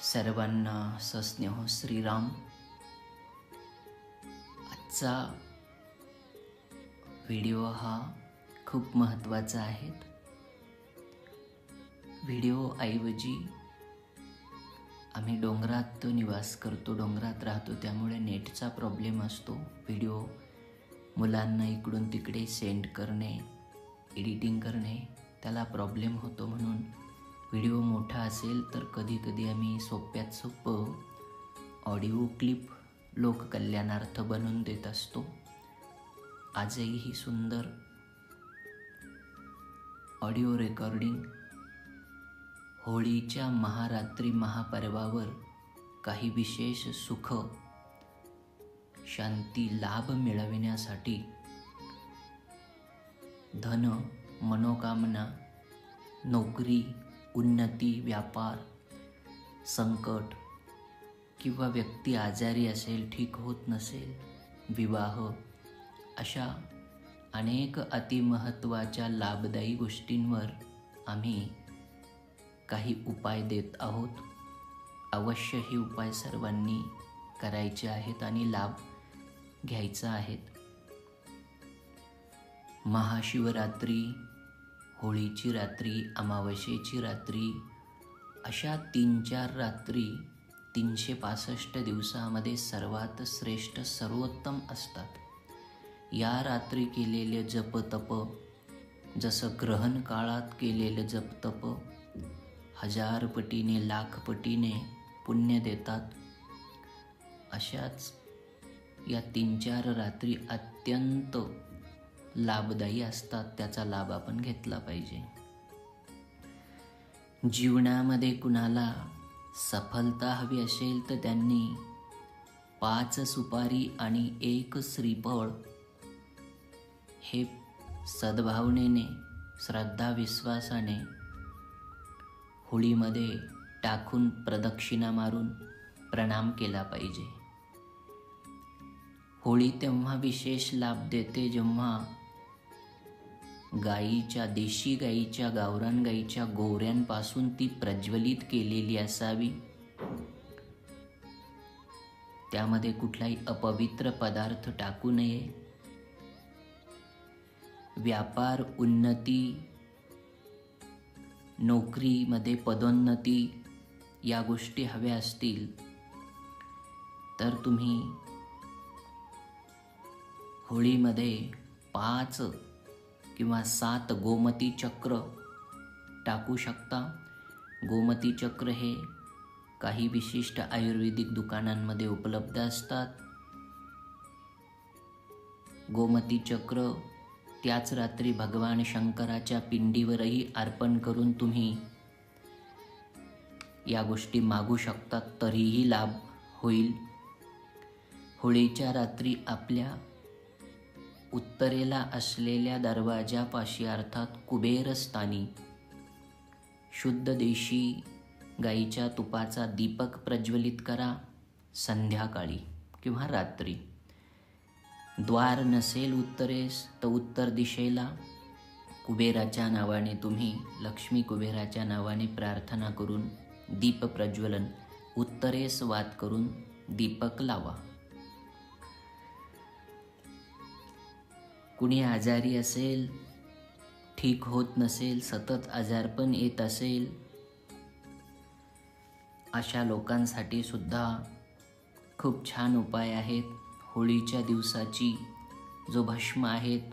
सर्वांना सस्नेह श्रीराम. आजचा व्हिडिओ हा खूप महत्त्वाचा आहे. व्हिडिओ ऐवजी आम्ही डोंगरात निवास करतो, डोंगरात राहतो, त्यामुळे नेटचा प्रॉब्लेम असतो. व्हिडिओ मुलांना इकडून तिकडे सेंड करणे, एडिटिंग करणे त्याला प्रॉब्लेम होतो. म्हणून व्हिडिओ मोठा असेल तर कधी कधी आम्ही सोप्यात सोपं ऑडिओ क्लिप लोककल्याणार्थ बनवून देत असतो. आजही ही सुंदर ऑडिओ रेकॉर्डिंग होळीच्या महारात्री महापर्वावर काही विशेष सुख शांती लाभ मिळविण्यासाठी धन, मनोकामना, नोकरी, उन्नती, व्यापार, संकट किंवा व्यक्ती आजारी असेल, ठीक होत नसेल, विवाह, अशा अनेक अतिमहत्त्वाच्या लाभदायी गोष्टींवर आम्ही काही उपाय देत आहोत. अवश्य हे उपाय सर्वांनी करायचे आहेत आणि लाभ घ्यायचा आहे. महाशिवरात्री, होळीची रात्री, अमावास्येची रात्री, अशा 3-4 रात्री 365 दिवसामध्ये सर्वात श्रेष्ठ सर्वोत्तम असतात. या रात्री केलेले जप तप, जसं ग्रहण काळात केलेले जप तप 1000 पटीने, लाख पटीने पुण्य देतात. अशाच या 3-4 रात्री अत्यंत लाभदायी असतात. त्याचा लाभ आपण घेतला पाहिजे. जीवनामध्ये कुणाला सफलता हवी असेल तर त्यांनी 5 सुपारी आणि 1 श्रीफळ हे सद्भावनेने, श्रद्धा विश्वासाने होळीमध्ये टाकून प्रदक्षिणा मारून प्रणाम केला पाहिजे. होळी तेव्हा विशेष लाभ देते जेव्हा गाईच्या, देशी गाईच्या, गावरान गाईच्या गोऱ्यांपासून ती प्रज्वलित केलेली असावी. त्यामध्ये कुठलाही अपवित्र पदार्थ टाकू नये. व्यापार, उन्नती, नोकरीमध्ये पदोन्नती या गोष्टी हव्या असतील तर तुम्ही होळीमध्ये 5 किंवा 7 गोमती चक्र टाकू शकता. गोमती चक्र हे काही विशिष्ट आयुर्वेदिक दुकानांमध्ये उपलब्ध असतात. गोमती चक्र त्याच रात्री भगवान शंकराच्या पिंडीवरही अर्पण करून तुम्ही या गोष्टी मागू शकतात, तरीही लाभ होईल. होळीच्या रात्री आपल्या उत्तरेला असलेल्या दरवाजापाशी, अर्थात कुबेरस्थानी, शुद्ध देशी गाईच्या तुपाचा दीपक प्रज्वलित करा. संध्याकाळी किंवा रात्री. द्वार नसेल उत्तरेस तर उत्तर दिशेला कुबेराच्या नावाने तुम्ही, लक्ष्मी कुबेराच्या नावाने प्रार्थना करून दीप प्रज्वलन, उत्तरेस वात करून दीपक लावा. कुणी आजारी असेल, ठीक होत नसेल, सतत आजारपण येत असेल, अशा लोकांसाठी सुद्धा खूप छान उपाय आहेत. होळीच्या दिवसाची जो भस्म आहेत,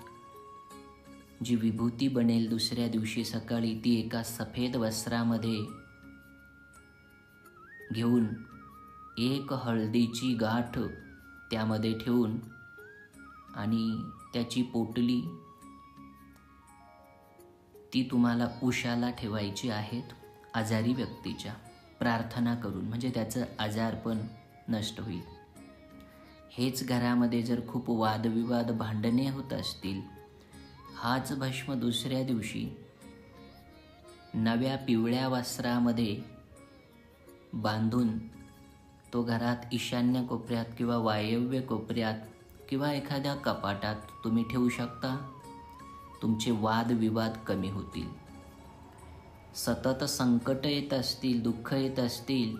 जी विभूती बनेल दुसऱ्या दिवशी सकाळी, ती एका सफेद वस्त्रामध्ये घेऊन 1 हळदीची गाठ त्यामध्ये ठेवून आणि त्याची पोटली ती तुम्हाला उशाला ठेवायची आहेत आजारी व्यक्तीच्या, प्रार्थना करून, म्हणजे त्याचं आजारपण नष्ट होईल. हेच घरामध्ये जर खूप वादविवाद, भांडणे होत असतील, हाच भस्म दुसऱ्या दिवशी नव्या पिवळ्या वस्त्रामध्ये बांधून तो घरात ईशान्य कोपऱ्यात किंवा वायव्य कोपऱ्यात किंवा एखाद्या कपाटात तुम्ही ठेवू शकता. तुमचे वादविवाद कमी होतील. सतत संकट येत असतील, दुःख येत असतील,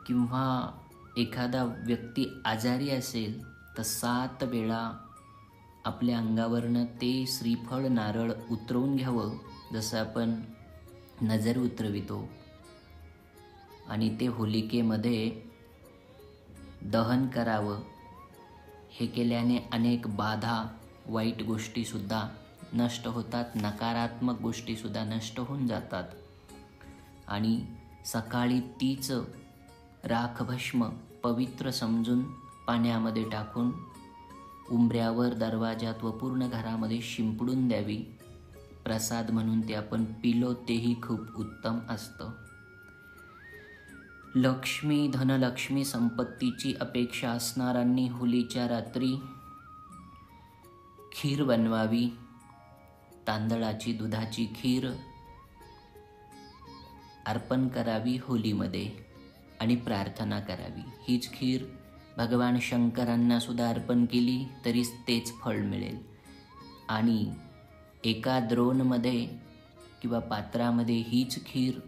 किंवा एखादा व्यक्ती आजारी असेल तर 7 वेळा आपल्या अंगावरनं ते श्रीफळ नारळ उतरवून घ्यावं, जसं आपण नजर उतरवितो, आणि ते होलिकेमध्ये दहन करावं. हे केल्याने अनेक बाधा, वाईट गोष्टीसुद्धा नष्ट होतात, नकारात्मक गोष्टीसुद्धा नष्ट होऊन जातात. आणि सकाळी तीच राख भस्म पवित्र समजून पाण्यामध्ये टाकून उंबऱ्यावर, दरवाजात व पूर्ण घरामध्ये शिंपडून द्यावी. प्रसाद म्हणून ते आपण पिलो तेही खूप उत्तम असतं. लक्ष्मी, धनलक्ष्मी, संपत्तीची अपेक्षा असणाऱ्यांनी होलीच्या रात्री खीर बनवावी. तांदळाची, दुधाची खीर अर्पण करावी होलीमध्ये आणि प्रार्थना करावी. हीच खीर भगवान शंकरांना सुद्धा अर्पण केली तरीच तेच फळ मिळेल. आणि एका द्रोणमध्ये किंवा पात्रामध्ये हीच खीर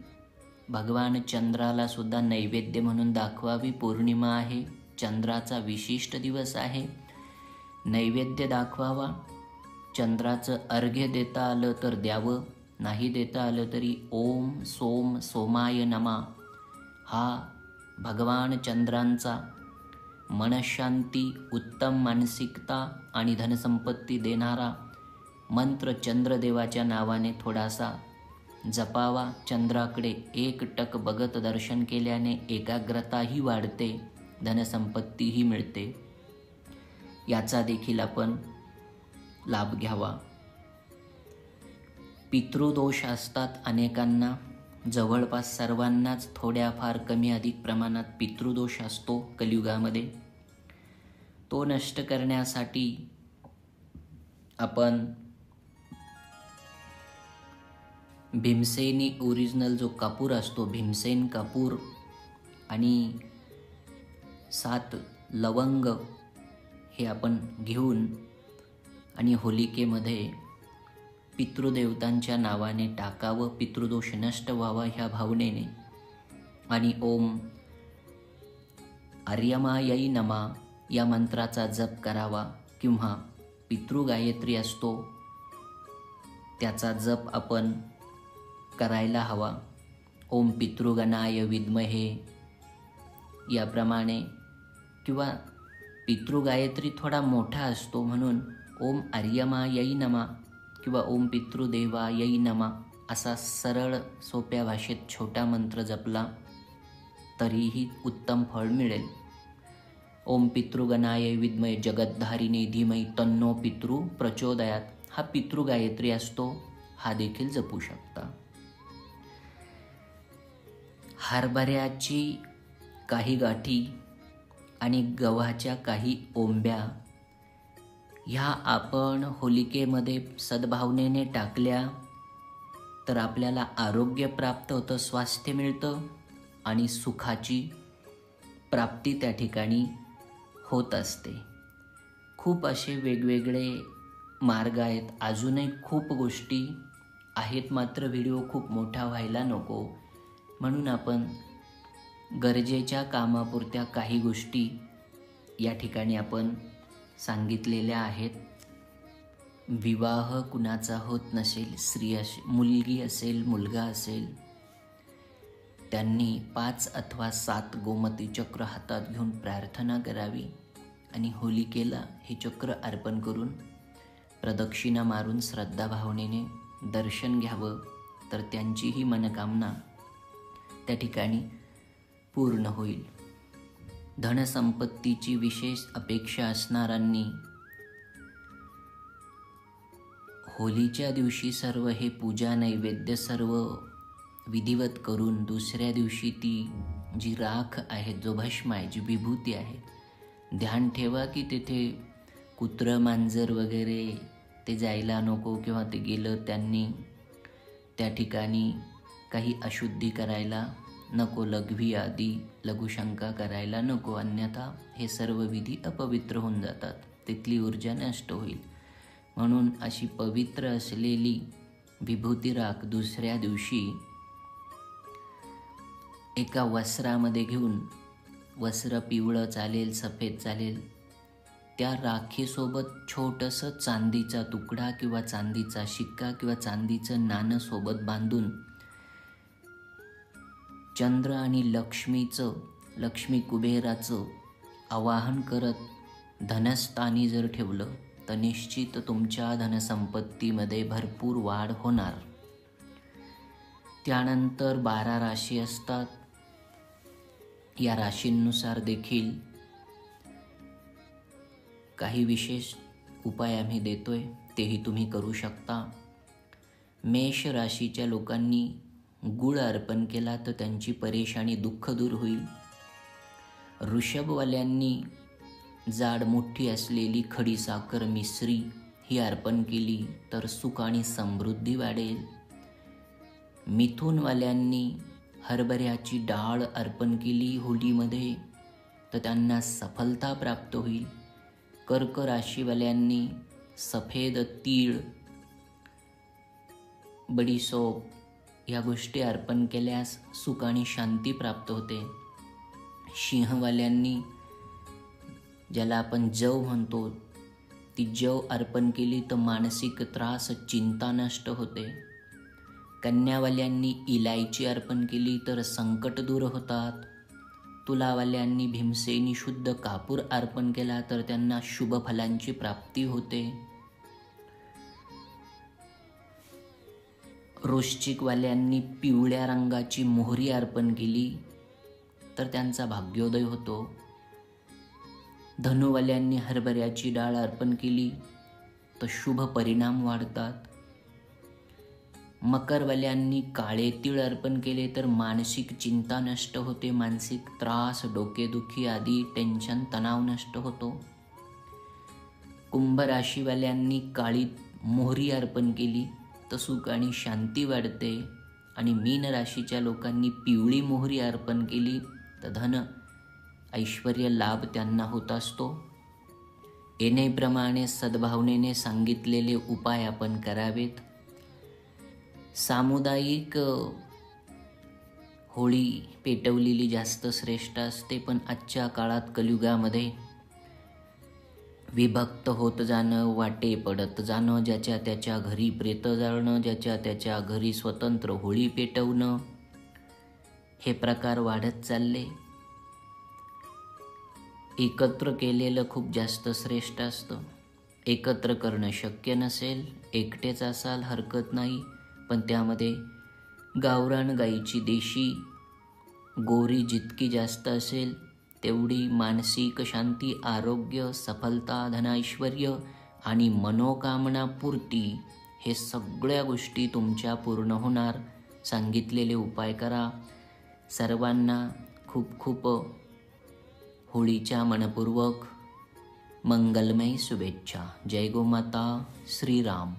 भगवान चंद्राला सुद्धा नैवेद्य म्हणून दाखवावी. पौर्णिमा आहे, चंद्राचा विशिष्ट दिवस आहे, नैवेद्य दाखवावा. चंद्राचं अर्घ्य देता आलं तर द्यावं, नाही देता आलं तरी ओम सोम सोमाय नमा हा भगवान चंद्रांचा मनशांती, उत्तम मानसिकता आणि धनसंपत्ती देणारा मंत्र चंद्रदेवाच्या नावाने थोडासा जपावा. चंद्राकडे एकटक बघत दर्शन केल्याने एकाग्रताही वाढते, धनसंपत्तीही मिळते. याचा देखील आपण लाभ घ्यावा. पितृदोष असतात अनेकांना, जवळपास सर्वांनाच थोड्याफार कमी अधिक प्रमाणात पितृदोष असतो कलियुगामध्ये. तो नष्ट करण्यासाठी आपण भीमसेनी ओरिजिनल जो कापूर असतो, भीमसेन कापूर आणि 7 लवंग हे आपण घेऊन आणि होलिकेमध्ये पितृदेवतांच्या नावाने टाकावं. पितृदोष नष्ट व्हावा ह्या भावनेने. आणि ओम आर्यमायै नमा या मंत्राचा जप करावा किंवा पितृगायत्री असतो त्याचा जप आपण करायला हवा. ओम पितृगणाय विद्महे याप्रमाणे, किंवा पितृगायत्री थोडा मोठा असतो म्हणून ओम आर्यमायै नमा किंवा ओम पितृदेवायै नमा असा सरळ सोप्या भाषेत छोटा मंत्र जपला तरीही उत्तम फळ मिळेल. ओम पितृगणाय विद्महे जगद्धारिणे धीमहि तन्नो पितृ प्रचोदयात हा पितृगायत्री असतो, हा देखील जपू शकता. हरभऱ्याची काही गाठी आणि गव्हाच्या काही ओंब्या ह्या आपण होलिकेमध्ये सद्भावनेने टाकल्या तर आपल्याला आरोग्य प्राप्त होतं, स्वास्थ्य मिळतं आणि सुखाची प्राप्ती त्या ठिकाणी होत असते. खूप असे वेगवेगळे मार्ग आहेत, अजूनही खूप गोष्टी आहेत, मात्र व्हिडिओ खूप मोठा व्हायला नको म्हणून आपण गरजेच्या कामापुरत्या काही गोष्टी या ठिकाणी आपण सांगितलेल्या आहेत. विवाह कुणाचा होत नसेल, स्त्री मुलगी असेल, मुलगा असेल, त्यांनी 5 अथवा 7 गोमती चक्र हातात घेऊन प्रार्थना करावी आणि होलिकेला हे चक्र अर्पण करून प्रदक्षिणा मारून श्रद्धाभावनेने दर्शन घ्यावं, तर त्यांचीही मनकामना त्या ठिकाणी पूर्ण होईल. धनसंपत्तीची विशेष अपेक्षा असणाऱ्यांनी होलीच्या दिवशी सर्व हे पूजा नैवेद्य सर्व विधिवत करून दुसऱ्या दिवशी ती जी राख आहे, जो भस्म आहे, जी विभूती आहे, ध्यान ठेवा की तेथे कुत्रं मांजर वगैरे ते जायला नको किंवा ते गेलं त्यांनी त्या ठिकाणी काही अशुद्धी करायला नको, लघवी आदी लघुशंका करायला नको, अन्यथा हे सर्व विधी अपवित्र होऊन जातात, तिथली ऊर्जा नष्ट होईल. म्हणून अशी पवित्र असलेली विभूती राख दुसऱ्या दिवशी एका वस्त्रामध्ये घेऊन वस्त्र पिवळं चालेल, सफेद चालेल, त्या राखीसोबत छोटंसं चांदीचा तुकडा किंवा चांदीचा शिक्का किंवा चांदीचं नाणं सोबत बांधून चंद्र आणि लक्ष्मी कुबेराचं आवाहन करत धनस्थानी जर ठेवलं तर निश्चित तुमच्या धनसंपत्तीमध्ये भरपूर वाढ होणार. त्यानंतर 12 राशी असतात. या राशींनुसार देखील काही विशेष उपाय आम्ही देतोय, तेही तुम्ही करू शकता. मेष राशीच्या लोकांनी गुळ अर्पण केला तर त्यांची परेशानी दुःख दूर होईल. वृषभवाल्यांनी जाड मोठी असलेली खडी साखर मिश्री ही अर्पण केली तर सुख आणि समृद्धी वाढेल. मिथुनवाल्यांनी हरभऱ्याची डाळ अर्पण केली होळीमध्ये तर त्यांना सफलता प्राप्त होईल. कर्क राशीवाल्यांनी सफेद तीळ, बडीशोप ह्या गोष्टी अर्पण केल्यास सुख आणि शांती प्राप्त होते. सिंहवाल्यांनी, ज्याला आपण जव म्हणतो, ती जव अर्पण केली तर मानसिक त्रास, चिंता नष्ट होते. कन्यावाल्यांनी इलायची अर्पण केली तर संकट दूर होतात. तुलावाल्यांनी भीमसेनी शुद्ध कापूर अर्पण केला तर त्यांना शुभ फलांची प्राप्ती होते. वृश्चिकवाल्यांनी पिवळ्या रंगाची मोहरी अर्पण केली तर त्यांचा भाग्योदय होतो. धनुवाल्यांनी हरभऱ्याची डाळ अर्पण केली तर शुभ परिणाम वाढतात. मकरवाल्यांनी काळे तीळ अर्पण केले तर मानसिक चिंता नष्ट होते. मानसिक त्रास, डोकेदुखी आदी टेन्शन, तणाव नष्ट होतो. कुंभ राशीवाल्यांनी काळी मोहरी अर्पण केली तर सुख आणि शांती वाढते. आणि मीन राशीच्या लोकांनी पिवळी मोहरी अर्पण केली तर धन, ऐश्वर्य लाभ त्यांना होत असतो. येणेप्रमाणे सद्भावनेने सांगितलेले उपाय आपण करावेत. सामुदायिक होळी पेटवलेली जास्त श्रेष्ठ असते, पण आजच्या काळात कलियुगामध्ये विभक्त होत जाणं, वाटे पडत जाणं, ज्याच्या त्याच्या घरी प्रेत जाळणं, ज्याच्या त्याच्या घरी स्वतंत्र होळी पेटवणं, हे प्रकार वाढत चालले. एकत्र केलेलं खूप जास्त श्रेष्ठ असतं. एकत्र करणं शक्य नसेल, एकटेच असाल हरकत नाही, पण त्यामध्ये गावरान गाईची देशी गोरी जितकी जास्त असेल तेवढी मानसिक शांती, आरोग्य, सफलता, धनैश्वर्य आणि मनोकामना पूर्ती हे सगळ्या गोष्टी तुमच्या पूर्ण होणार. सांगितलेले उपाय करा. सर्वांना खूप खूप होळीच्या मनपूर्वक मंगलमय शुभेच्छा. जय गोमाता. श्रीराम.